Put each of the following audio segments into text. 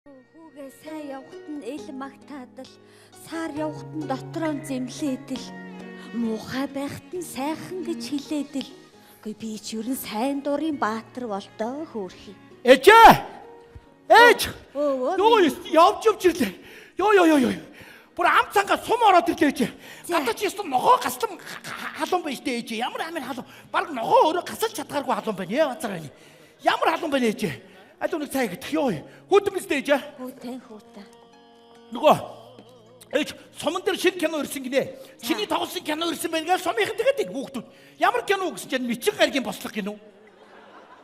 Хүүгээ сайн явахт нь эл магтаадал, сар явахт нь дотроо зэмлээдэл, муухай байхад нь сайхан гэж хэлээдэл. Гүй би ч ерэн сайн дурын баатар болдоо хөөрхий. Ээжээ! Ээж! Өө явж ирлээ. Йоо. Бүр ам цангаа сум ороод ирлээ ээжээ. Гадаа чи ёстой ногоо гаслан халуун байж дээ ээжээ. Ямар амир халуун. Бараг ногоо өөрөө гасалж чадгааргүй халуун байна. Яа бацар байна. Ямар халуун байна ээжээ. Аль нэг цай гэдэг. Йоо. Хүүтэн биз дээ ээжээ. Хүүтэн. Нөгөө ээж суман дээр шинэ кино ирсэн гинэ. Чиний тоглосон кино ирсэн байна гэж сумынхан тэгээд хүүхдүүд. Ямар кино гэсэн чинь Мичин гаригийн бослог кино.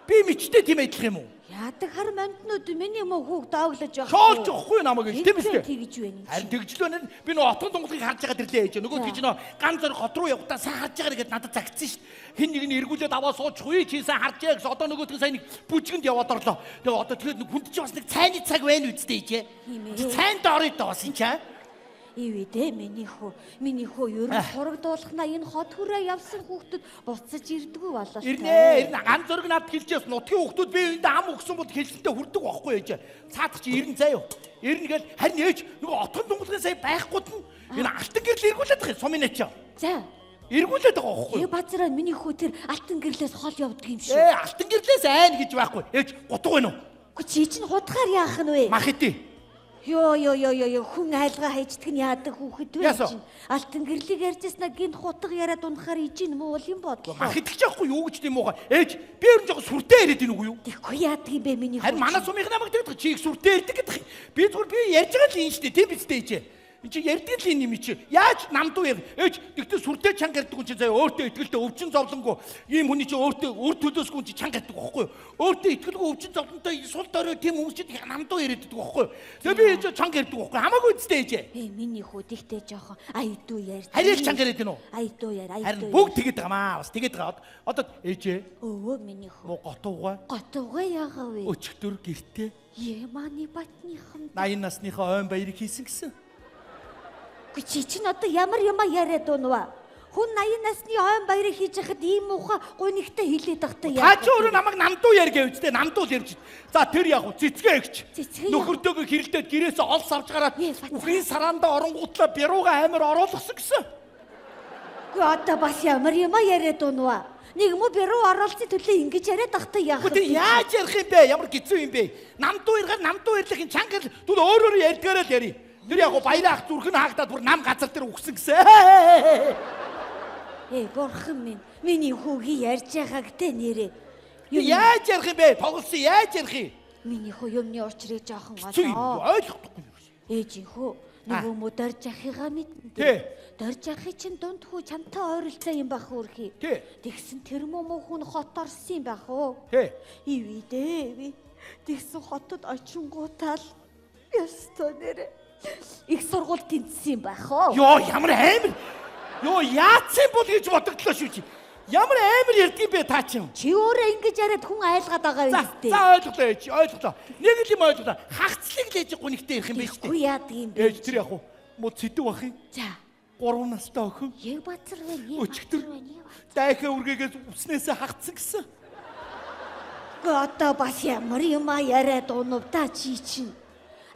Би мичтэй тийм адилах юм уу? Яадаг хар манднууд миний мөн хүүхд дооглож байх. Шоолж өгөхгүй намайг гэж тийм ээ. Тэгж байна. Харин тэгж л байна. Би нөгөө отгон тунгалыг харж байгаа тэрлээ ээж. Нөгөө тэгж нөгөө ган зөрг хот руу явахдаа сайн харж байгаа гэдээ надад загцсан шүү дээ. Хин нэг нь эргүүлээд аваа суучихгүй чи сайн харж яа гэсэн одоо нөгөөдгөө сайн нэг бүжгэнд яваад орлоо. Тэгээ одоо тэгээд хүнд чи бас нэг цайны цаг байна үстэй ээж. Цайн доорой доо бас энэ чаа. Ивэдэ миний хөө ер нь сурагдуулахна энэ хот хүрээ явсан хүүхдүүд буцаж ирдэггүй болоо. Ирнэ ган зөрг над хэлжээс нутгийн хүүхдүүд би энд ам өгсөн бол хэлсэнтэй хүрдэг байхгүй ээж. Цаадах чи ирнэ заяа. Ирнэ гэл харин ээж нөгөө отгон тунгалгын сая байхгүйд нь энэ алтан гэрэл эргүүлээд байгаа юм сумын ачаа. За. Эргүүлээд байгаа байхгүй. Базараа миний хүү тэр алтан гэрлээс хол явдаг юм шүү. Алтан гэрлээс айн гэж байхгүй. Ээж гутга байна уу? Гэхдээ чи чинь хутгаар яах нь вэ? Мах идэв. Йоо хүн айлгаа хайждаг нь яадаг хүүхэд вэ чинь. Алтан гэрлийг ярьжсна гинт хутга яриад унахаар ижин муу юм бодлоо. Мах идэх яахгүй юу гэж тийм уу? Ээж би ер нь жоохон сүртэй яриад ийн үгүй юу? Тэгэхгүй яадаг юм бэ миний хүү. Харин манай сумын намайг тэгдэг чи их сүртэй ярьдаг гэдэг. Би зүгээр би ярьж байгаа л юм шүү дээ. Тийм биз дээ ээж. Энд чи ярьдаг л юм чи. Яаж намдуу яа? Ээж тэгтээ сүртэй чанга ярьдаг хүн чи заяа өөртөө итгэлтэй өвчин зовлонгүй ийм хүний чи өөртөө өөр төлөөсгүй чи чанга ярьдаг байхгүй юу? Өөртөө итгэлгүй өвчин зовлонтой сул дорой тийм хүмүүс чи намдуу яриад байдаг байхгүй юу? Тэгээ би ээж чанга ярьдаг байхгүй хамаагүй үстэй ээж. Миний хүү тэгтээ жоохон айдуу ярьдаг. Харин чанга яриад гинөө. Айдуу яар. Харин бүгд тэгээд байгаа маа бас тэгээд байгаа. Одоо ээж. Өө миний хүү. Готуугаа яагаа вэ? Өчтөр гэртээ. Яманы батныхан 80 насныхаа ойн баярыг хийсэн гэсэн. Чи чинь одоо ямар юм яриад унваа? Хүн 80 насны ойн баярыг хийж яхад ийм муухай гунигтай хилээд багтаа яа. Та ч өөрөө намайг намдуу ярьгээ үстэй намдуу ярьж. За тэр яг цэцгээ өгч. Нөхөртөөгөө хэрэлдээд гэрээсээ олс авч гараад үхрийн сараандаа оронгуутлаа бирууга амир оруулгасан гэсэн. Гэхдээ одоо бас ямар юм яриад унваа? Нэг мө бируу оруулалтын төлөө ингэж яриад багтаа яах вэ? Гэхдээ яаж ярих юм бэ? Ямар хэцүү юм бэ? Намдуу ярьлахын чанга түл өөрөөр ярьдгаараа л ярий. Тэр яг баялаах зүрх нь хаагдаад бүр нам газар дээр үхсэн гэсэн. Бурхан минь. Миний хүүгийн ярьж байгаа гэдэг нэрээ. Яаж ярих юм бэ? Тоглосон яаж ярих юм? Миний хүү юмны учрыг жоохон олоо. Ойлгохгүй юу? Ээжийн хүү нөгөө мө дорж ахыгаа мэднэ. Тий. Дорж ахыг чинь дунд хүү чамтай ойролцоо юм байх үрхий. Тэгсэн тэр муу хүн хот орсон юм байх уу? Тий. Ивэдэ. Тэгсэн хотод очингуутаал ёстой нэрээ. Их сургууль тэнцсэн юм байх уу? Йоо ямар амир. Йоо яатсан бол гэж бодогдлоо шүү чи. Ямар амир ярьдгийм бэ таа чинь. Чи өөрөө ингэж яриад хүн айлгаад байгаа юм зү. За ойлголоо ээж ойлголоо. Нэг л юм ойлголоо. Хагцлыг л ээж гунигтэй ярих юм байна шүү дээ. Үгүй яадаг юм бэ? Ээж тэр яг уу мо цэдв бах юм. За. 3 настай охин. Яг бацар байна. Өчтөр дайхаа үргээгээс үснээсээ хагцсан гэсэн. Одоо бас ямар юм яриад унав та чи чинь.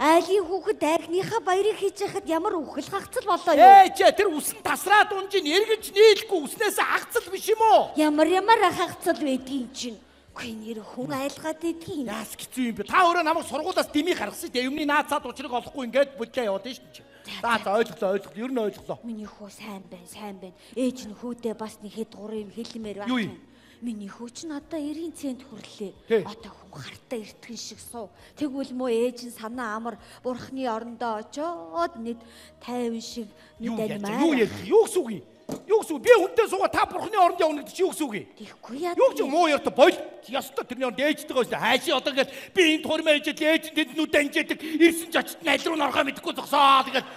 Айлын хүүхэд дайрхныхаа баярыг хийж яхад ямар үхэл хагцал болоо юу? Ээж тэр үсэн тасраад унжин эргэж нийлэхгүй үснээсээ хагцал биш юм уу? Ямар хагцал байдгийн чинь. Гүй нэр хүн айлгаад идэх юм. Яас хэцүү юм бэ? Та өөрөө намайг сургуулаас дэмий гаргасан шүү дээ. Юмны наацаад учрыг олохгүй ингээд бүлээ яваад шүү дээ. За ойлголоо. Ер нь ойлголоо. Миний хүү сайн байна. Ээж нь хүүдээ бас нэг хэд гурын хэлмээр байна. Миний хүү ч надаа 90 цент хүрлээ. Одоо хүн хартаа эртгэн шиг суу. Тэгвэл мөө ээж нь санаа амар бурхны орондоо очоод нэг 50 шиг нэг animаа. Юу гэсэн үг юм? Юу гэсэн үг? Би хүнтэй суугаа та бурхны оронд явна гэдэг чи юу гэсэн үг юм? Тэгэхгүй яа. Юу ч муу ярта бол ястаа тэрний оронд ээжтэйгээс хайши одоо ингээд би энд хурмаа ээжэд ээж тэнд нүд анжаадаг ирсэн ч очт нь аль руу норхоо мэдэхгүй зогсоо тэгээд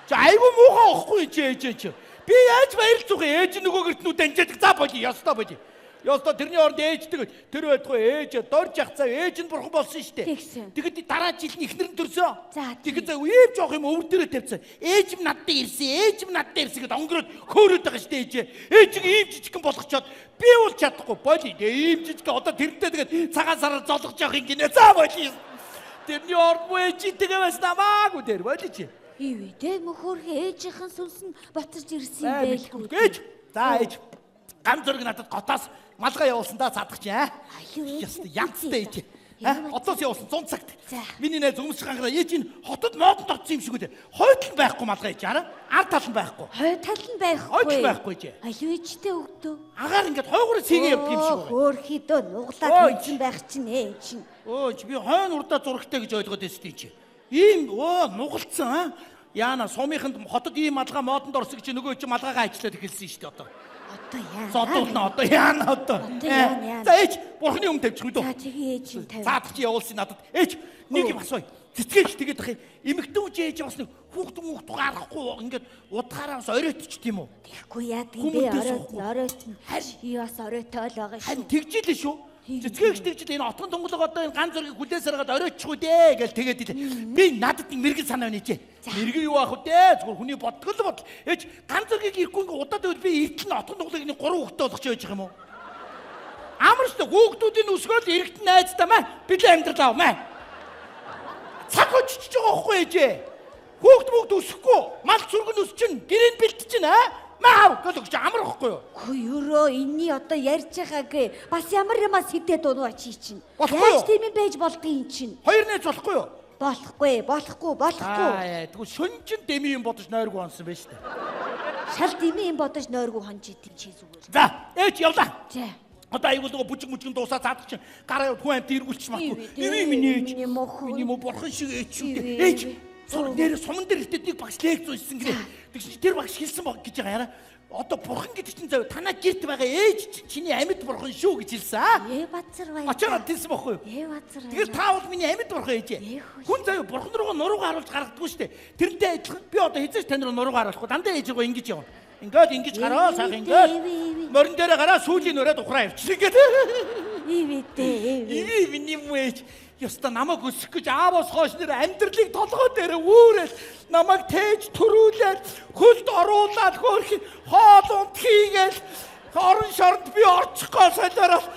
чи айгүй муухай ахгүй чи ээж чи. Би яаж баярлж байгаа ээж нөгөөгөрт нүд анжаадаг за боли ястаа боли. Ястаа тэрний оронд ээжтэйг тэр байтгүй ээж дорж ах цаа ээж нь бурхан болсон шүү дээ. Тэгэхэд дараа жил нь ихнэр нь төрсөн. Тэгэхэд за үеэв жоох юм өвөр дээрээ тавьсан. Ээж надад ирсэн гэдээ онгороод хөөрөөд байгаа шүү дээ ээж. Ээж ийм жижигхэн болгочоод би бол чадахгүй боли ийм жижигхэн одоо тэрнтэй тэгээд цагаан сараар золгож явах юм гинэ. За боли. тэрний орд муу ээжтэйгээ бас намаагүй дээр болооч. Ивэ тэ мөхөрхөө ээжийнхэн сүнс нь буцаж ирсэн юм байлгүй. Ээж. За ээж. Ган зөрг надад готоос малгай явуулсан да цаадах чи аа. Яста янзтай ээж. Отоос явуулсан 100 цагт. Миний найз өмсөх гангараа ээж энэ хотод модонд орсон юм шиг үү. Хойдол байхгүй малгай ээж аа. Ар тал нь байхгүй. Хой тал нь байхгүй. Хойдол байхгүй ээж. Аюу ээжтэй өгдөө. Агаар ингээд хойгоор сийгээ явдаг юм шиг байна. Хөөхидөө нуглаад хийсэн байх чинь ээж нь. Өөч би хойно урдаа зурагтай гэж ойлгоод байсан тийм чи. Ийм нугалцсан аа. Яана сумынханд хотод ийм малгай модонд орсон гэж нөгөө чи малгайгаа ажиллаад эхэлсэн шүү дээ одоо. Одоо яа. Зодуулна одоо яана одоо. За ээж бурхны өмнө тавьчих үү. За тэгээ ээж нь тавь. Цаадах чи явуулсан надад. Ээж нэг юм асууя. Цэцгээж тэгээд ах юм. Эмэгтэй үжи ээж бас нэг хүүхд гарахгүй ингээд удахаараас оройтч тийм үү? Тэгэхгүй яадаг юм бэ? Оройтно. Би бас оройтой л байгаа шүү. Харин тэгжил шүү. Цэцгээж тэгжил энэ отгон тонголог одоо энэ ган зургийг хүлээс аргаад оройчихгүй дээ гэж тэгээд би надад нэг мэрэгэн санаа байна ээжээ. Мэрэгэн юу аах вэ? Зүгээр хүний бодгол бодол. Ээж ган зургийг ирэхгүй ингээд удаад байвал би эртэн отгон тонголыг нэг 3 хүүхдээ болгоч яаж юм уу? Амар шүү хүүхдүүдийн өсгөөл эргэтэн найздаа маа. Билээ амьдрал аав маа. Цаг очиж байгаа байхгүй ээжээ. Хүүхд өсөхгүй. Мал зүргэн өсчин, гэрэн бэлтчин аа. Маа гэж амархгүй юу? Хөөе өрөө энэний одоо ярьж байгаагээ бас ямар юмас хитээ дунаа чи чинь. Яаж тийм юм байж болдгийг чинь. Хоёр найз болохгүй юу? Болохгүй. Тэгвэл шөнжин дэми юм бодож нойргүй онсон байж тээ. Шал дэми юм бодож нойргүй хонж идэв чи зүгээр. За, ээж явлаа. За. Одоо айгуул нөгөө бүжиг дуусаа цаадаг чинь гараа хүн амт эргүүлчих магадгүй. Миний ээж. Миний мө бурхан шиг ээж шүү дээ. Ээж. Нэр суман дээр ирэхэд нэг багш лекц уншсан гинэ. Тэгсэн чинь тэр багш хэлсэн баг гэж байгаа яра. Одоо бурхан гэдэг чинь зав танаа гэрт байгаа ээж чиний амьд бурхан шүү гэж хэлсэн аа. Бацар бай. Ачаад хэлсэн баггүй юу? Бацар. Тэгэхээр та бол миний амьд бурхан ээж. Хүн зав бурхан руугаа нуруугаа харуулж гаргадаггүй шүү дээ. Тэрнтэй адилхан би одоо хэзээ ч тань руу нуруугаа харуулахгүй дандаа ээж руу ингэж явна. Ингээд ингэж гараа саах ингээд. Морин дээрээ гараа сүүлийн өрөөд ухраа явчих ингээд. Ивэ миний мууж ёста намайг өсөх гэж ааваас хойш нэр амьдралыг толгой дээр үүрэл намайг тээж төрүүлээд хөлд оруулаад хөөрхи хоол унд хийгээл орон шоронд би орчихгоо солиорол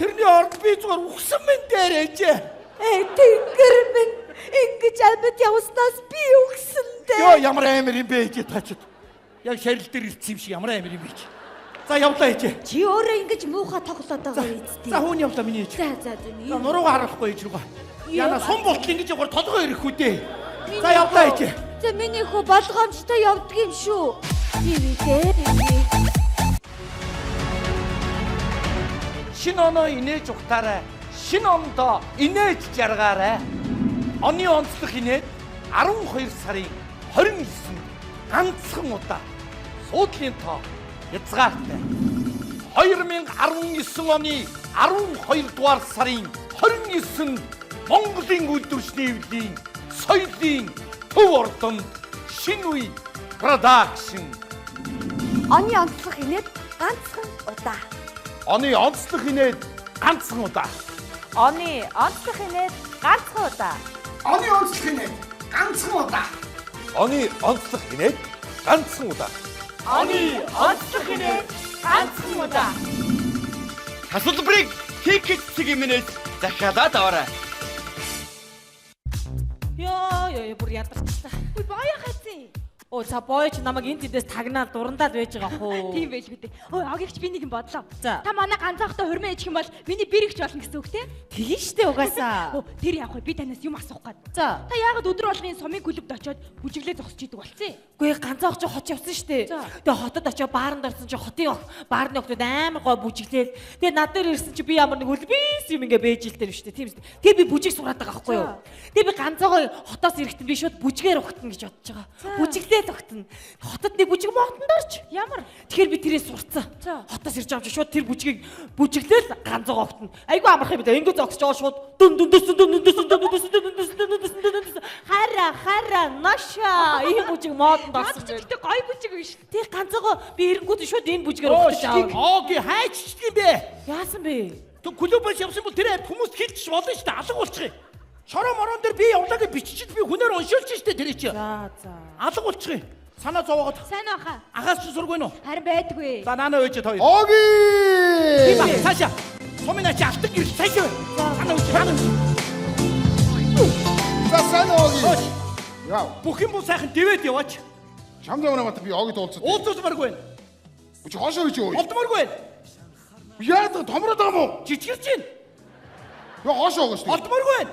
тэрний орд би зүгээр үхсэн минь дээр ээжээ. Тэнгэр минь ингэж амьд явснаас би үхсэн дээ. Йоо ямар амир юм бэ ээжээ тачид. Яг шарил дээр ирсэн юм шиг ямар амир юм бэ чи. За явлаа ээжээ. Чи өөрөө ингэж муухай тоглоод байгаа үсттэй. За хүн явлаа миний ээж. За. Нуруугаа харуулахгүй ээж рүүгээ. Яна сум болтол ингэж явахаар толгой ирэх үү дээ. За явлаа ээж. За миний хүү болгоомжтой явдаг юм шүү. Ивэ. Шинэ оноо инээж ухтаарай. Шинэ ондоо инээж жаргаарай. Оны онцлог инээд 12 сарын 29-нд ганцхан удаа суудлын тоо хязгаартай. 2019 оны 12 дугаар сарын 29-нд Монголын үйлдвэрчний эвлийн соёлын төв ордонд шинэ үе продакшн. Оны онцлог инээд ганцхан удаа. Оны онцлог инээд ганцхан удаа. Оны онцлог инээд ганцхан удаа. Оны онцлог инээд ганцхан удаа. Оны онцлог инээд ганцхан удаа. Оны онцлог инээд ганцхан удаа. Хасуулбарыг хийхэд цэгмэнээс захиалаад аваарай. Ёо бүр ядарчлаа. Үгүй боёо хацсан. Оо за боёч намайг энэ тэдээс тагнаад дурандаад байж байгаа хөө. Тийм байл би дээ. Ой агигч би нэг юм бодлоо. За. Та манай ганцаахтай хурмын ээжих юм бол миний бэрэгч болно гэсэн үг те? Тэгин штэ угаасаа. Тэр яг би танаас юм асуух гээд. За. Та яагаад өдөр болгын сумын клубд очиод бүжиглээ зогсож идэг болцсон? Үгүй ганцаах чи хот явсан штэ. Тэгээ хотод очиод бааранд орсон чи хотын баарны охтод амар гоо бүжиглээл. Тэгээ над дээр ирсэн чи би ямар нэг хөлбис юм ингээ бэжилтэй штэ. Тийм штэ. Тэгээ би бүжиг сураад байгаа байхгүй юу? Тэгээ би ганцаагаа хотоос ирэхдээ би шууд бүжгээр ухтана гэж бодож байгаа. Бүжиглээ тогтно. Хотод нэг бүжиг моотонд орч. Ямар? Тэгэхээр би тэрийг сурцсан. Хотоос ирж байгаа юм чи шууд тэр бүжгийг бүжиглээл ганцаагаа ухтана. Айгу амарх юм даа. Ингээ зогсож байгаа шууд хара наша ийм бүжиг моотонд орсон. Гэхдээ гой бүжиг биш. Тэг ганцаагаа би эрэнгүүд шууд энэ бүжгээр ухтаж Оо аваа. гээ хайччих юм бэ? Яасан бэ? Тэг клубээс явсан бол тэр хүмүүс хэлчих болно шүү дээ. Алга болчих юм. Шороо морон дээр би явлаа гэж биччихэл би хүнээр уншуулж штэ тэр чи. За. Алга болчих юм. Санаа зовоогоод. Сайн баха. Агаас чи сургүй нөө. Харин байдгүй. За наана өөжөд хоёр. Оги! Би цаашаа. Сумын ачи алтан гэрэл цаашаа. Санаа өөж. За сайн оогийн. Яа. Бүх юм сайхан дэвэд яваач. Чамд явна мат би оогийн уулзаад. Уулзмааргүй байна. Чи хоошоо гэж юу? Олдмааргүй байна. Яагаад томроод байгаа юм уу? Жижигэрч байна. Яа хоошоо гэж. Олдмааргүй байна.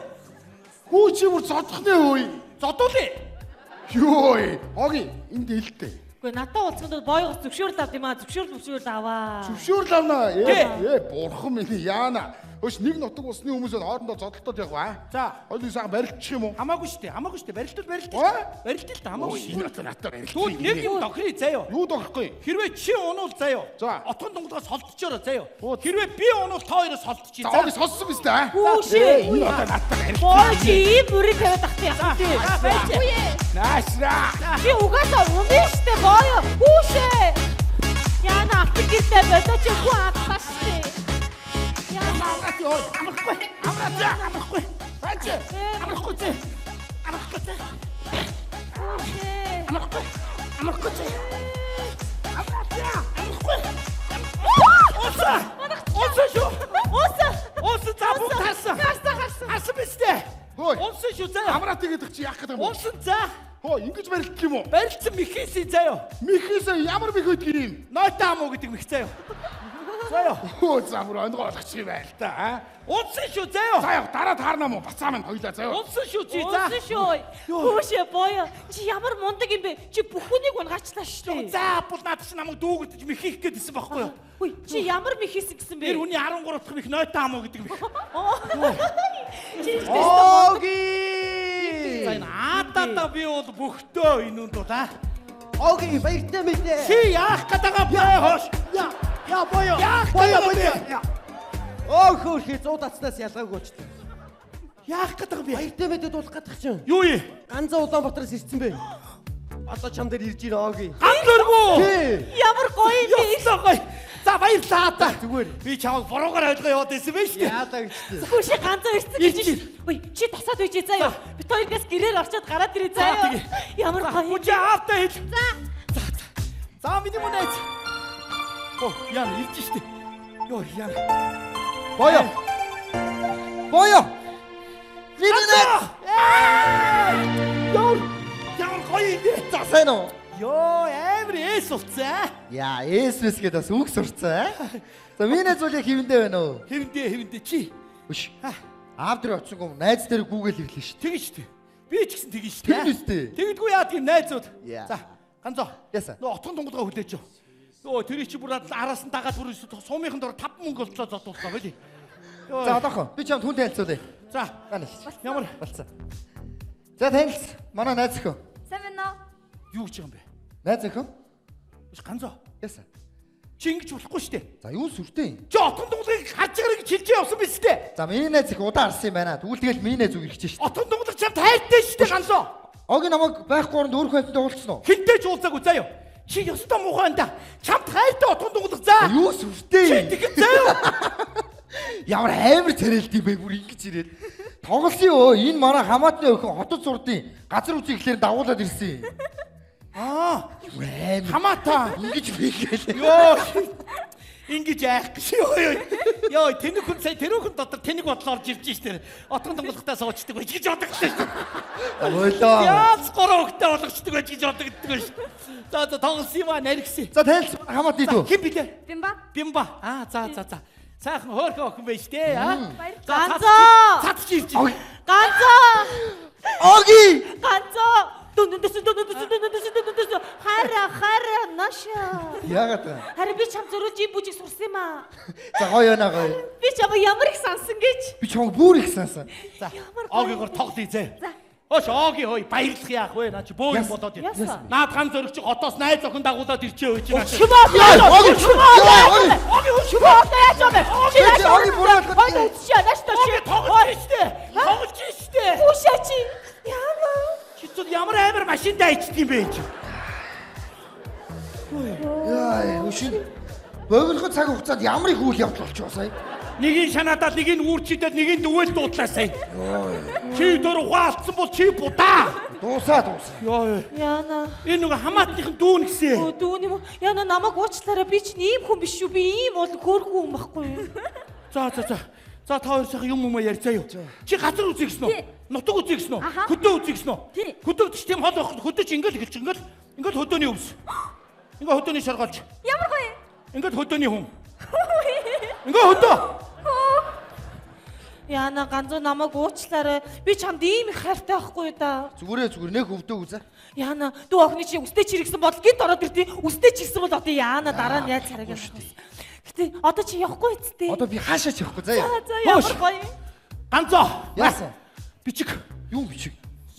Хүү чи бүр зодхны хөөе. Зодуулъя. Йой. Оогийн энд ээлтэй. Үгүй надад уулзсанд боёо зөвшөөрөл авд юм аа. Зөвшөөрөл аваа. Зөвшөөрөл авнаа. Бурхан минь яана. Өш нэг нутаг усны хүмүүс нь хоорондоо зодтолтод явах аа. За, хоёулын сайхан барилчих юм уу? Хамаагүй шүү дээ. Барилтал. Барилтал та хамаагүй шүү. Энэ утга натаа барилчих. Тэгвэл нэг юм дохрий заяа. Юу дохихгүй? Хэрвээ чи унуул заяа. За. Отгон дунгалаас солдчихороо заяа. Хэрвээ би унуул та хоёроос солдчих. За оогийн сонссон биз дээ. Хүүшээ. Энэ утга натаа барилчих. Боо чи ийм бүрийг тавиад ахтай яах вэ? Наашра. Чи угаасаа унаа штэ боёо. Хүүшээ. Яна автогэртэй бодож хүү атбаштай. Амрахгүй. Баач. Амрахгүй. Онцоо шүү. Забуу таарсан. Харсан биз дээ. Хөөе. Онцоо шүү заяа. Амраа тэгээд чи яах гэдэг юм бэ? Онцоо за. Хөө ингэж барилчих юм уу? Барилсан михээсээ заяа. Михээсээ ямар мих өгдөг юм? Нойтаа амуу гэдэг мих заяа. Заяа. Хөө замраа онгоо олгочих юм байл та. Онцоо шүү заяа. Заяа дараа таарна мó бацаа минь хоёлаа заяа. Онцоо шүү чи за. Уусан шүү. Хүүшээ боёо. Чи ямар мундаг юм бэ? Чи бүхнийг унгаачлаа шүү. За бул наад чи намайг дүүгдэж михийх гэдсэн байхгүй юу? Хүй чи ямар михээс гисэн бэ? Тэр хүний 13 дахь мих нойтаа амуу гэдэг мих. Чи За энэ аатата би бол бөхтөө энэ үнд бол аа. Оогийн баяртай мэдээ. Чи яах гээд байгаа бай хоош. Яа боёо. Боёо. Оо хөөрхий 100 дацнаас ялгаагүй ч. Яах гээд байгаа би? Баяртай мэдээ дуулах гэдэг чинь. Юу юм? Ганцаа Улаанбаатараас ирсэн бэ. Одоо чам дээр ирж ийн оогийн. Ганцлэргүй. ямар гоё юм бэ? Ясаа. За баярлалаа та. Зүгээр. Би чамайг буруугаар ойлгоо яваад байсан байж тээ. Яалаа гэжтэй. Хүүшээ ганцаа ирсэн гэж шүү. Хүй чи тасаад үйж заяа. Бид хоёргаас гэрээр орчоод гараад ирээ заяа. Ямар гоё юм. Үгүй аавтай хэл. За миний мөнэц. Яа ирж штэ. Йоо яа. Боёо. Боёо. Винэнэ. Яа гоё юм. За сайн уу? Йоо амар эс болцсон. Яа, эсвэс гэдэг бас үг сурцсан. За минь зүйл яг хэвэндээ байна уу? Хэвэндээ чи. Үш. Аав дээр очингоо найз дээр гүүгээл ирлээ шүү. Тэгэн штэ. Би ч гэсэн тэгэн штэ. Тэгэн үстэй. Тэгдэггүй яа тийм найзууд. Яа. За ганцоо. Яса. Нөө отгон дунгалгаа хүлээж. Нөө тэр чи бүр араас нь дагаад бүр сумынхан дор 5 мөнгө олцоо зодуулсан байли. За одоохон би чамд хүн танилцуулъя. За Ганаш. ямар Болцсон. За танилц. Манай найз өхөө. Сайн байна уу? юу гэж юм бэ? Найз өхөө. Биш ганцоо. Яса. Чи ингэж болохгүй штэ. За юу сүртэй. Чи отгон дунгалыг харж байгаа гэж хэлж явсан биз дээ. За миний найз их удаа харсан юм байна. Тэгвэл тэгэл миний найз үг ирчихэж шүү. Отгон дунгалыг чамд хайртай штэ ганцоо. Огийн намайг байхгүй оронд өөр хайттай уулзсан уу? Хинтэй ч уулзаагүй заяа. Чи ёстой муухай энэ. Чамд хайртай отгон дунгалыг заа. Юу сүртэй. Чи тэгэн заяа. Ямар амар царайлт юм бэ бүр ингэж ирээд. Тоглосон юу? Энэ манай хамаатны өхөн хотод сурдیں۔ Газар үзий гэхлээр дагуулад ирсэн. Аа, Амар хамаатаа. ингэж бийгээл. Йоо. Ингэж яах гэж ёо тэнэг хүн сая тэр хүн дотор тэнэг бодлоо орж ирж штэ. Отгон дунгалахтаа суучдаг байж гэж боддог штэ. Ойлоо. Яац гороо хөхтэй болгочдөг байж гэж боддог гэдэг штэ. За тоглосон юм аа наригсэн. За танилц хамаатны дүү. Хэн билээ? Бимба. Аа за. Сайхан хөөрхөн охин байж тээ аа. Ганцаа. Цад чи ирж. Ганцаа. Оги. Ганцаа. Хара наша. Яагаад вэ? Харин би чам зөрүүлж ийм бүжиг сурсан юм аа. За гоё оноо гоё. Би чамаа ямар их сансан гэж. Би чамд бүр их сансан. За. Ямар гоё. Огигоор тоглоё зэ. Хөөш оги хөөе баярлах яах вэ? Наа чи бөө юм болоод юм. Яса. Наад ган зөрөгч отоос найз охин дагуулад ирчээ хөөе чи наа. Оги. Шүмөө яаж юм бэ? Чи Оги бураад. Хойно үтшээ нааштай чи. Тоглож штэ. Тоглож штэ. Хүүшээ чи. Яамаа. Чи зүр ямар амар машинтай ичдэг юм бэ чи? Яа, үшин. Богинохоо цаг хугацаанд ямар их үйл явдал болчихоо сая. Нэгийг шанаадаад нэгийг үүрчихэд нэгийг дүүэл дуудлаа сая. Чи дөр ухаалцсан бол чи будаа. Дуусаа. Йоо. Яна. Энэ нэг хамаатныхын дүүн гэсэн. Дүүн юм уу? Яна намайг уучлаарай. Би чинь ийм хүн биш шүү. Би ийм бол хөөрхөн хүн байхгүй юу? За. За та хоёр сайхан юм ярьцаа юу. Чи газар үзье гэсэн үү? Нутаг үзье гэсэн үү? Хөдөө үзье гэсэн үү? Хөдөөд ч тийм хол байх. Хөдөө чи ингээл эхэлж ингээл хөдөөний өвс. Ингээ хөдөөний шаргалж. Ямар гоё. Ингээд хөдөөний хүн. Ингээ хөдөө. Яна ганцоо намайг уучлаарай. Би чамд ийм их хайртай байхгүй да. Зүгээр нэг өвдөө үзэ. Яна дүү охины чи үстэй чирэгсэн бол гинт ороод иртий. Үстэй чирсэн бол одоо Яна дараа нь яаж цараг юм. Гэтэ одоо чи явахгүй эцтэй. Одоо би хаашаа ч явахгүй заа. За ямар гоё. Ганцоо. Яасан? Бичиг. Юу бичиг?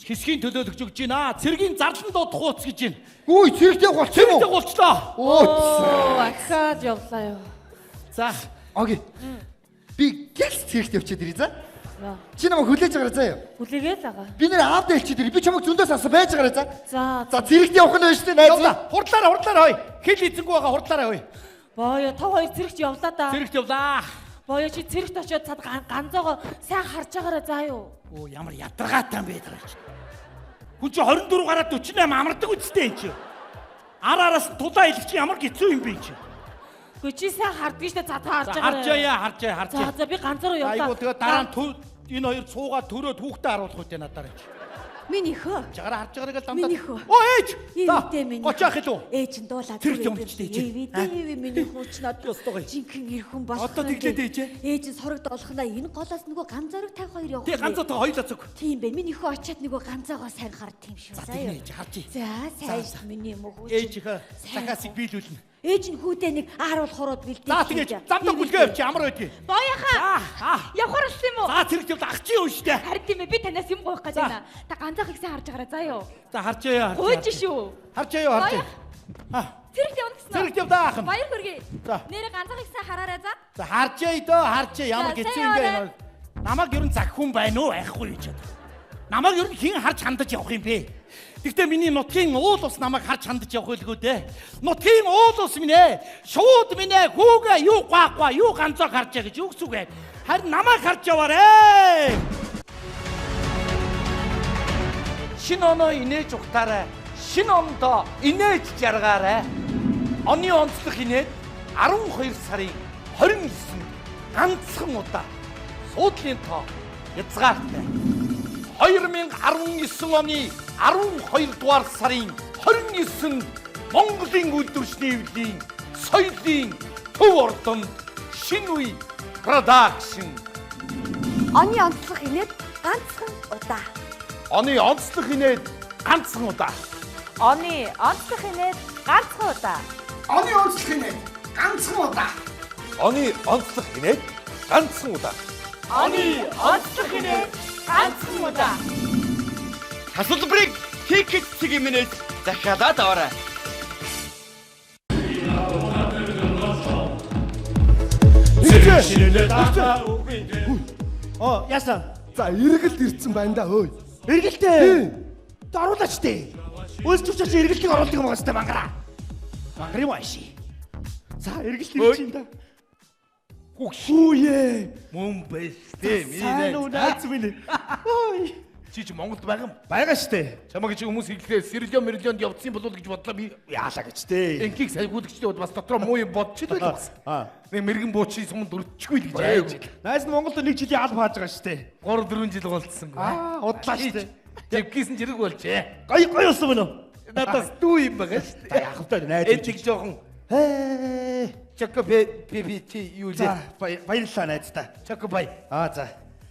Хэсгийн төлөөлөгч өгч байна. Цэргийн зарлан дууд хууц гэж байна. Гүү цэрэгтэй болчих юм Цэрэгтэй уу? болчлоо. Оо, ахаад явлаа юу. За. Окей. Би гялс цэрэгт явчихад ирээ за. Яа. Чи намайг хүлээж агараа заа юу. Хүлээгээл байгаа. Би нэр аавд хэлчихэд ирээ. Би чамайг зөндөөс асаа байж агараа за. За. За цэрэгт явах нь байна шүү дээ найз. Явлаа. Хурдлаараа хой. Хэл эзэнгүү байгаа хурдлаараа хой. Боё та хоёр цэрэгт явлаа да. Цэрэгт явлаа. Боё чи цэрэгт очиод цад ганцоогоо сайн харж байгаараа заа юу. Оо ямар ядаргаатай юм бэ тэр чи. Хүн чи 24 гараад 48 амардаг үстэй энэ чи. Араас нь тулаа илэх чи ямар хэцүү юм бэ чи. Гэхдээ чи сайн харддаг штэ за та харж байгаараа. Харж. За би ганцаараа явлаа. Айгуу тэгээ дараа нь энэ хоёр цуугаа төрөөд хүүхдээ харуулах үедээ надаар чи. Миний хөө. Жагараа харж байгаагаа л дандаа. Миний хөө. Оо ээж. Эвдээ миний. Гоцоох илүү. Ээж нь дуулаад Цэрэгт өмчтэй ээж. Эвдээ миний хөөч надад жинхэнэ ирхэн болох. Одоо тэглээд ээж. Ээж нь сорогд олохнаа энэ голоос нөгөө ганцаараа 52 явах. Тэг ганцаа хоёлаа зүг. Тийм бэ. Миний хөө очиад нөгөө ганцаагаа сайн хард тийм шүү. За тийм ээж харж. За сайн шүү миний мөхөөч. Ээж ихэ захаасыг биелүүлнэ. Ээж нь хүүдээ нэг ааруул хурууд бэлдээ. За тэгээж замдаа бүлгээ явчих ямар байдгийг. Боёха. Явахаар болсон юм уу? За цэрэгт явал ах чи юу штэ. Харин тийм ээ би танаас юм гоох гэж байна. Та ганцаахыг сайн харж байгаараа заа юу. За харж яа. Хөөж шүү. Харж яа харж. Цэрэгт явна гэсэн. Цэрэгт явдаа ахын. Баяр хүргэе. За. Нэрээ ганцаахыг сайн хараарай за. За харж яа дөө харж ямар За, хэцүү сайн юм бэ. яваарай. Намайг ер нь зах хүн байна уу байхгүй юу ч. Намайг ер нь хэн харж хандаж явах юм бэ? Гэхдээ миний нутгийн уул ус намайг харж хандаж явах байлгүй дээ. Нутгийн уул ус минь ээ. Шууд минь ээ хүүгээ юу гаагва юу ганцаа харж яа гэж юу гэсэн үг вэ? Харин намайг харж яваарэ. Шинэ оноо инээж ухтаарай. Шинэ ондоо инээж жаргаарай. Оны онцлог инээд 12 сарын 29-нд ганцхан удаа суудлын тоо хязгаартай. 2019 оны 12 дугаар сарын 29-нд Монголын үйлдвэрчний эвлийн соёлын төв ордонд шинэ үе продакшн. Оны онцлог инээд ганцхан удаа. Оны онцлог инээд ганцхан удаа. Оны онцлог инээд ганцхан удаа. Оны онцлог инээд ганцхан удаа. Оны онцлог инээд ганцхан удаа. Оны онцлог инээд ганцхан удаа. Хасуулбарыг хийхэд цэгмэнээс захиалаад аваарай. Яасан? За эргэлт ирсэн байна да хөөе. Эргэлтэй. Даруулаач дээ. Үйлчлүүлч эргэлтийг оруулдаг юм байна мангара. Мангар юм ааши. За эргэлт ирсэн да. Хүүе. Мөн бэс дээ. Сайн уу наац минь. Ой. Чи Монголд байгаа юм? Байгаа штэ. Чамаг чи хүмүүс хэллээ сэрлион явцсан болов гэж бодлоо би яалаа гэж дээ. Энхийг сайгуулагчдээ бас дотроо муу юм бодчихд байл бас. Нэг мэрэгэн буучи сумд өрчгүй л гэж айж. Найс нь Монголд нэг жилийн алба хааж байгаа штэ. 3-4 жил болцсон. Удлаа штэ. Живгийсэн зэрэг болжээ. Гоё болсон байна уу? Надаас дүү юм байгаа штэ. Яхавтай найз. Эцэг жоохон Чака пипити юу За лээ. баярлалаа найздаа. Чака бай. За.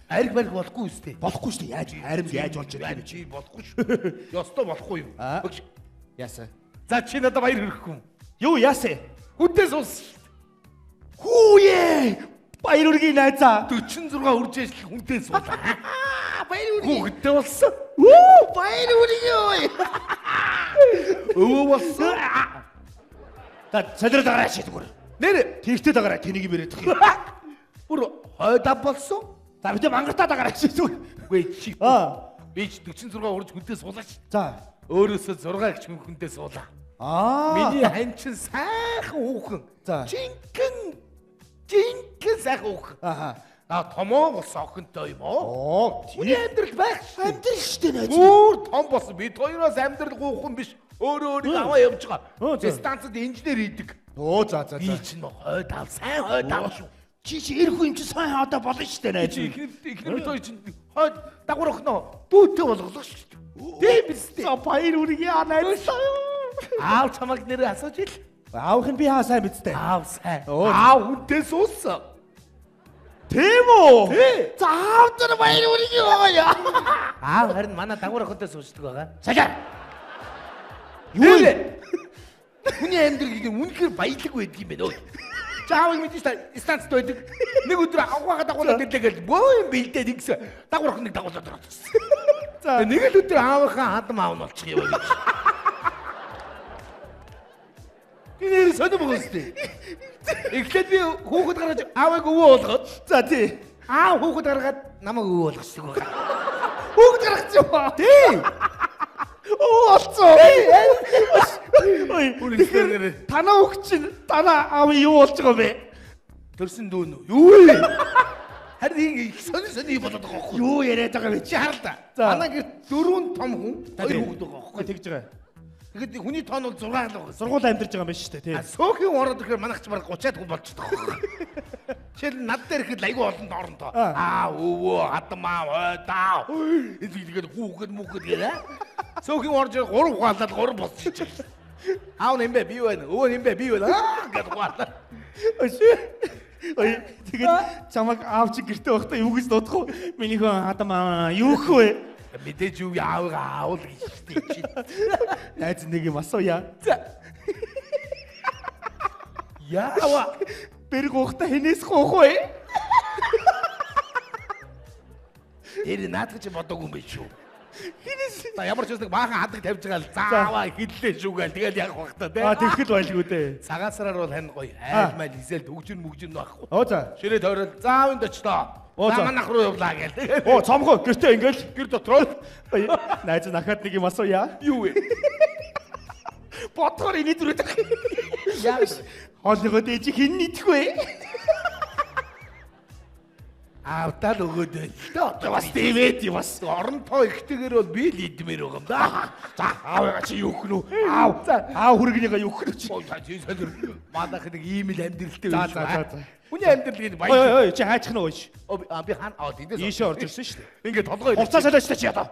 Ариг бариг болохгүй үстэй. Болохгүй штэ яаж харим яаж болж байна байна. чи болохгүй шүү. Ёстой болохгүй юм. Яасан. За чи надад баяр хүрхгүй. Юу яасан? Хүнтэй суус. Хүүе! Баяр үргийн найзаа. 46 үрж ажил хүнтэй суулаа. Баяр үргийн. Хүүхдтэй болсон. Баяр үргийн. Өвөө болсон. Та солиод агараа шээ зүгээр. Нэр Тэгтээ дагараа тэнийг бэрээд их. бүр хойдаа болсон. За бид мангартаа дагараа шээ зүгээр. Үгүй чи. Би ч 46 үрж хүнтэй суулаач. За. Өөрөөсөө 6 гэж хүнтэй суулаа. Миний хань чин сайхан хүүхэн. За. Жинхэнэ сайхан хүүхэн. Томоо болсон охинтой юм уу? Хүний амьдрал байх шүү. Амьдрал штэ найз. Өөр том болсон. Бид хоёроос амьдрал гуухан биш. Өөрөө аваа явж байгаа. За. Станцад инженер хийдэг. За. Би чинь хойд ав, сайн хойд ав шүү. Чи ирэх юм чи сайн одоо болно шүү дээ найз. Ихнэр той чинь Дагуур охноо дүүтэй болгох шүү дээ. Тийм биз дээ. За баяр үрг яа найз. Аав чамаг нэр асууж ил. Аавх нь би хаа сайн биз дээ. Аав сайн. Аав үнтэй сууссан. Тийм үү? За аав дээр баяр үрг яа. Аав харин манай дагуур охинтой суусдаг байгаа. Сажаа. Юу вэ? Хүний амьдрал үнэхээр баялаг байдаг юм байна өө. Чаавыг мэдээж та станцд байдаг. Нэг өдөр авахаа дагуулаад ирлээ гэж бөө юм бэлдээд ингэсэн. Дагуур охиныг дагуулаад орчихсон. За нэг л өдөр аавынхаа хадам аав нь болчих юм байна. Гинээр сонирм өгөөстэй. Эхлээд би хүүхэд гаргаж аавыг өвөө болгоод. За тий. Аав хүүхэд гаргаад намайг өвөө болгочихсон байгаа. Хүүхэд гаргаж юу? Тий. Оо олцоо. Ой, үнэхээр танаа хүүхэд чинь танаа аав юу болж байгаа бэ? Төрсөн дүү нүү. Юу вэ? Харин их сони болоод байгаа байхгүй юу? Юу яриад байгаа вэ? Чи хар л да. Манай гэр 4 том хүн, 2 хүүхэд байгаа байхгүй тэгж байгаа. Тэгэхэд хүний тоон бол 6 л байгаа. Сургууль амьдарч байгаа юм байна шүү дээ, тий. Сөөхийн ороод ирэхээр манайх ч бараг 30-аад хүн болчихдог байхгүй. Жишээл над дээр ирэхэд айгүй олон доорноо. Өвөө, хадмаа, ойдаа. Тэгээд хүүхэд мүхэд гээ. Сөөхийн орж 3 хугаалаад 3 болчихчих. Аав нэмбэ би байна. Өвөө нэмбэ би байна. Гэт хугаалаа. Ой, тэгээд чамаг аав чи гэртээ байхдаа юу гэж дуудах вэ? Миний хүн хадмаа юу гэх вэ? Мэдээж юу аавыг аавал гэж чи. Найз нэг юм асууя. Яава. Бэрг ухта хинээс гоох вэ? Тэр наадах чи бодоогүй юм биш шүү. Хинээс. За ямар ч үсэг баахан хадаг тавьж байгаа л зааваа хиллээ шүүгээл тэгэл яг багтаа тий. Тэгхэл байлгүй дээ. Цагаасраар бол хань гоё айл майл хийсэл төгжин мөгжин байхгүй. Оо за. Ширээ тойрол заавын дочлоо. За манайх руу явлаа гээл. Оо цомхоо гэртээ ингээл гэр дотроо. Найз нахад нэг юм асууя. Юу вэ? Ботгоор энэ дүрээд. Яа. Хоолныхоо дэж хин нийтх вэ? Аавтаа л өгөөд л бас дэвэд бас оронтой ихтэйгэр бол би л идмээр байгаа юм да. За аавыгаа чи юу гэнэ үү? Аав. За аав хүргнийгаа юу гэнэ чи? За чи солир. Манайх нэг ийм л амьдралтай байх. За. Хүний амьдрал баяр. Ой чи хайчих нь өөш. Би хаана тийдээс ийшээ орж ирсэн шүү дээ. Ингээд толгой урцаа солиоч та чи ядаа.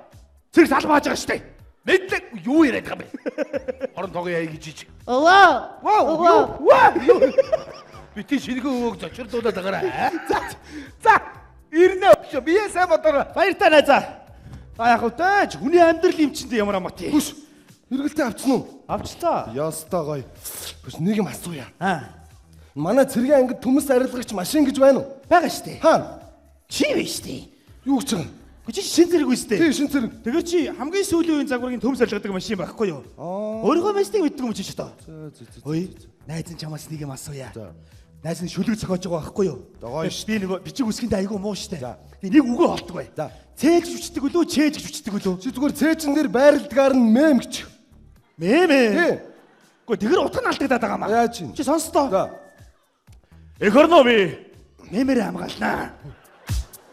Цэрэг салбааж байгаа шүү дээ. Мэдлэг юу яриад байгаа юм бэ? Орон тоогоо яа гэж. Өвөө. Ваа. Би тий шинэхэн өвөөг зочирлуулаад байгаарай. За. Ирнэ өчөө би сайн бодороо. Баяртай найзаа. За яг үтэж хүний амьдрал юм чинь ямар амт. Хүш. Хэрэгэлтэй авчихсан уу? Авчлаа. Ястаа гоё. Хүш нэг юм асууя. Манай цэргийн ангид төмөс арилгагч машин гэж байна уу? Бага штэ. Хаана? Чи вэ штэ. Юу гэж байгаа юм? Чи шин зэрэг үү штэ. Тий, шин зэрэг. Тэгээ чи хамгийн сүүлийн үеийн загварыг төмөс арилгадаг машин байхгүй юу? Өөрийнхөө машиныг мэддэг юм чи ч тоо. Ой, найз нь чамаас нэг юм асууя. Найз нь шүлэг зохиож байгаа байхгүй юу? Би нэг бичиг үсгэндээ айгүй муу штэ. Тэгээ нэг үгээ олдог бай. Цээж хүчдэг үлөө, чээж хүчдэг үлөө. Чи зүгээр цээжин дээр байралдгаар нь мэм гэж. Мэм ээ. Гэхдээ тэгэр утга нь алдагдаад байгаа маа. Яаж чи сонстоо. Эх орно би. Мэмээр хамгаалнаа.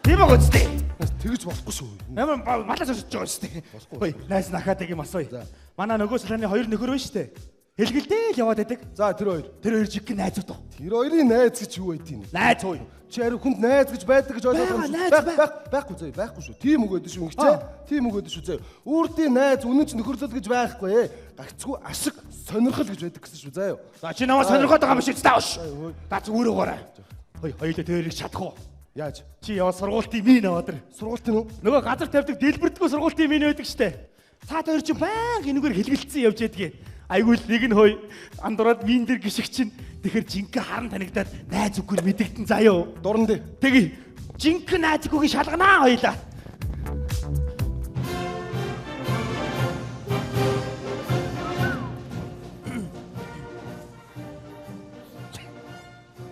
Тийм байгаа үстэй. Тэгэж болохгүй шүү. Ямар малаас очиж байгаа үстэй. Ой, найз нахаадаг юм асууя. Манай нөгөө салааны 2 нөхөр байна штэ. Хэлгэлдэл яваад байдаг. За тэр хоёр жиг найзууд. Тэр хоёрын найз гэж юу байдгийг. Найз уу. Чи ари хүнд найз гэж байдаг гэж ойлгоод байхгүй зөө байхгүй шүү. Тийм үг өгдөө шүү ингэчээ. Тийм үг өгдөө шүү зөө. Өөртөө найз үнэн ч нөхөрлөл гэж байхгүй ээ. Гагцгүй ашиг сонирхол гэж байдаг гэсэн шүү заа юу. За чи намайг сонирхоод байгаа юм шиг тааш. Та ч өөрөөгөөрэй. Хоёулаа тэрийг чадах уу? Яаж? Чи яа сургуулийн минь аваад ир. Сургуулийн үү? Нөгөө газар тавьдаг дэлбэрдгөө сургуулийн минь байдаг штэ. Цаад хоёр чи баян энэгээр хэлгэлцсэн явж ядгийг. Айгуул нэг нь хой андураад мин дээр гიშг чинь тэгэхэр жинхэнэ харан танигдаад найз үгүй мэдэгдэн заяа. Дуран дээ. Тэгье. Жинхэнэ найз үгүй шалганаа хоёлаа.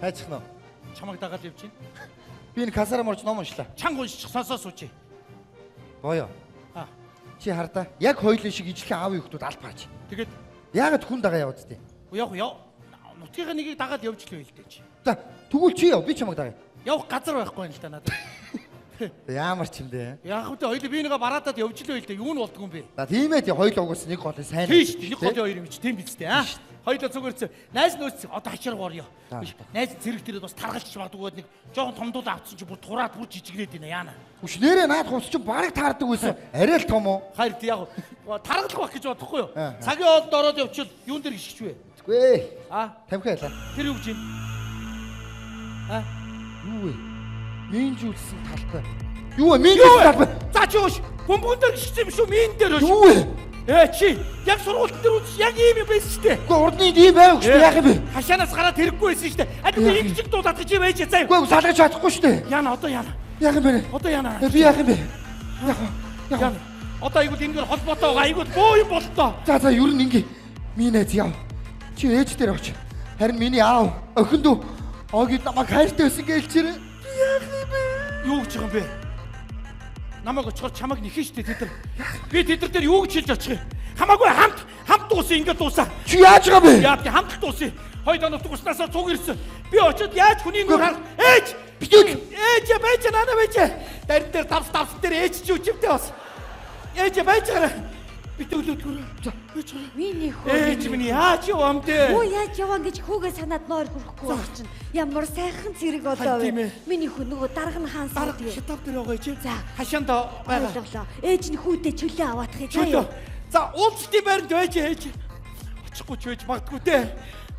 Хайцхан. Чамайг дагаад явж чинь. Би энэ касараа морж ном уншлаа. Чанга уншчих сонсоо сууч. Боёо. Чи хардаа. Яг хоёулын шиг ижлэх аав юхтууд албаач. Тэгээд яагаад хүн дагаа яваад тээ? Яах вэ? Нутгийн нэгийг дагаад явж л байл дээ чи. За тэгвэл чи яв би чамайг дагая. Явах газар байхгүй юм л да надад. Ямар ч юм бэ? Яг хөтэ хоёул би нэгэ бараадад явж лээ л дээ. Юу нь болдгоо юм бэ? За тийм ээ, хоёул угаас нэг гол сайн. Тийш, нэг голын хоёр юм чи тийм биз дээ аа. Хоёул зүгээрч найз нөөц одоо хачиргаар ёо. Найз зэрэг тэрэг бас таргалж магадгүй нэг жоохон томдуул авцсан чи бүр тураад бүр жижигнээд байна яана. Үш нэрээ наад хус чи бараг таардаг байсан. Арай л том уу? Хайр яг таргалах байх гэж бодохгүй юу? Цагийн хоолд ороод явчихвал юун дээр гიშгч вэ? Үгүй ээ. Тамхи ялаа. Тэр юу гэж юм? Юу вэ? Мин жуулсан талбай. Юу вэ? Мин жуулсан талбай. За чи ууш. Бомбон дээр гიშгч юм шүү. Мин дээр ууш. Юу вэ? Чи яг сургууль дээр үз яг ийм юм байсан шүү дээ. Үгүй урдны ийм байв гэж яах юм бэ? Хашаанаас гараад хэрэггүй байсан шүү дээ. Али би ингэж дуудаад гэж байж заа. Үгүй салгаж чадахгүй шүү дээ. Яна одоо яна. Яах юм бэ? Одоо яна. Би яах юм бэ? Яна. Одоо айгуу эндгээр холбоотой байгаа. Айгуу боо юм боллоо. За ер нь ингэ. Минь найз яв. Чи ээж дээр очив. Харин миний аав охин дүү оогид намайг хайртай байсан гэлчээр. Яах юм бэ? Юу гэж байгаа юм бэ? Намайг очихоор чамайг нэхэн штэ тэд нар. Би тэд нар дээр юу гэж хэлж очих юм? Хамаагүй хамт дуусаа ингээд дуусаа. Чи яаж байгаа бэ? Яа хамт дуусаа. Хоёр донот дууснаасаа цуг ирсэн. Би очиод яаж хүний нүр хар. Ээж! Ээж байж нана байж. Дарин дээр тавс дээр ээж чи үчимтэй бас. Ээж байж гараа. Битүүлүүлгүр. За ээж. Миний хөө. Ээж минь яаж явам дээ? Оо яаж яваа гэж хүүгээ санаад нойр хүрэхгүй байх чинь. Ямар сайхан зэрэг одоо вэ? Миний хөө нөгөө дарга нь хаан сууд юу? Шатав дээр байгаа чи. За хашаанд байгаа. ойлголоо. Ээж нь хүүтэй чөлөө аваадахыг Чөлөө. За уулзалтын байранд байж ээж. Очихгүй ч байж магадгүй дээ.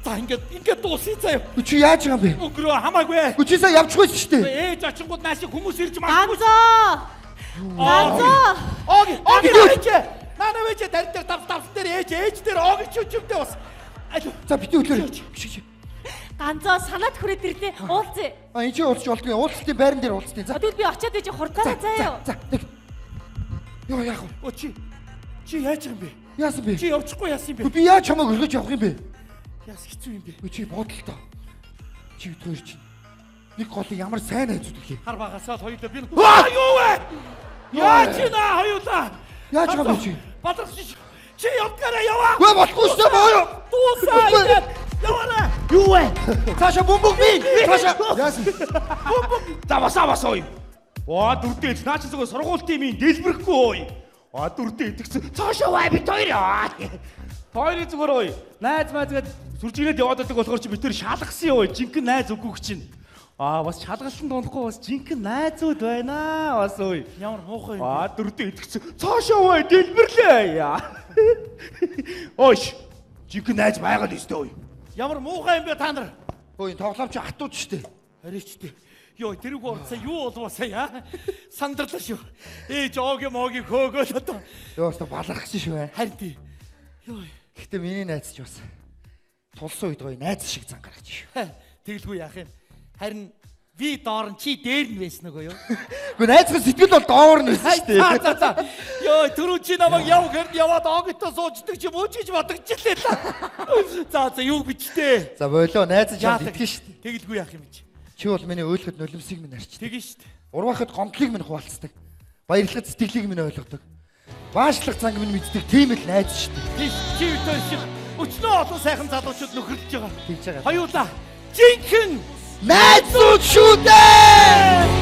За ингээд дуусъя заяа. Чи яаж байгаа юм бэ? Өгрөө хамаагүй. Чи сая явчихгүй шүү дээ. Ээж очингууд наашиг хүмүүс ирж магадгүй. Ганцаа. Оги ээж. Нана вэж тарин дээр тавс дээр ээж дээр оги ч үчимтэй бас. За битүү өглөө. Ганцаа санаад хүрээд ирлээ. Уулзъя. Энэ чи уулзч болдгүй. Уулзалтын байран дээр уулзтыг. За. Тэгвэл би очиад ээж хурдаараа заяа. За. Йоо яах вэ? О чи яаж юм бэ? Яасан бэ? Чи явчихгүй яасан юм бэ? Би яаж чамайг өргөж явах юм бэ? Яас хэцүү юм бэ? Чи бодолтой. Чи өдөр чинь нэг голын ямар сайн найзууд вэ? Хар багасаа хоёулаа би юу вэ? Яа чи на хоёулаа. Яаж байгаа бэ чи? Батрах чи явдгаараа яваа. Гүй болохгүй шүү боо. Дуусаа ингээд яваарай. Юу вэ? Цаашаа бомбог би. Цаашаа. Яасан? Давасаа ой. Дөрдөө наа чи зөвхөн сургуультын минь дэлбэрэхгүй ой. Дөрдөө итгэсэн. Цаашаа бай бит хоёр яа. Хоёрын зүгээр ой. Найз майзгээд сүржигнээд яваад байдаг болохоор чи битэр шалгасан ой. Жинхэнэ найз үгүй чинь. Бас шалгалсан дондохгүй бас жинхэнэ найзууд байна бас ой. Ямар муухай юм. Дөрдөө итгэсэн. Цаашаа бай дэлбэрлээ яа. Ойш. Жинхэнэ найз байгаад өстэй ой. Ямар муухай юм бэ та нар? Ой тоглоомч хатууд штэ. Харичтэй. Йоо тэрэг орцоо юу болвасаа яа. Сандарлаа шүү. Ээж оогийн хөөгөөд одоо. Йоо өстө балархсан шүү бай. Харин тий. Йоо. Гэтэ миний найз ч бас тулсан үед гоё найз шиг зангарч шүү. Тэгэлгүй яах юм. Харин би доор нь чи дээр нь байсан нөгөө юу? Гэхдээ найзхан сэтгэл бол доор нь байсан шүү дээ. За. Йоо түрүү чи намайг яваад оогтой суучдаг чи мууч гэж бодогчлээ л. За юу бичтэй. За болоо найз чамд итгэн шүү дээ. Тэгэлгүй яах юм чи. Чи бол миний өөлөхөд нулимсыг минь арчдаг. Тэгэн шүү дээ. Урвахад гомдлыг минь хуваалцдаг. Баярлахад сэтгэлийг минь ойлгодог. Баашлах занг минь мэддэг тийм л найз шүү дээ. Чи өтөр шиг өчнөө олон сайхан залуучууд нөхөрлөж байгаа. Тэгж байгаа. Хоёулаа жинхэнэ найзууд шүү дээ.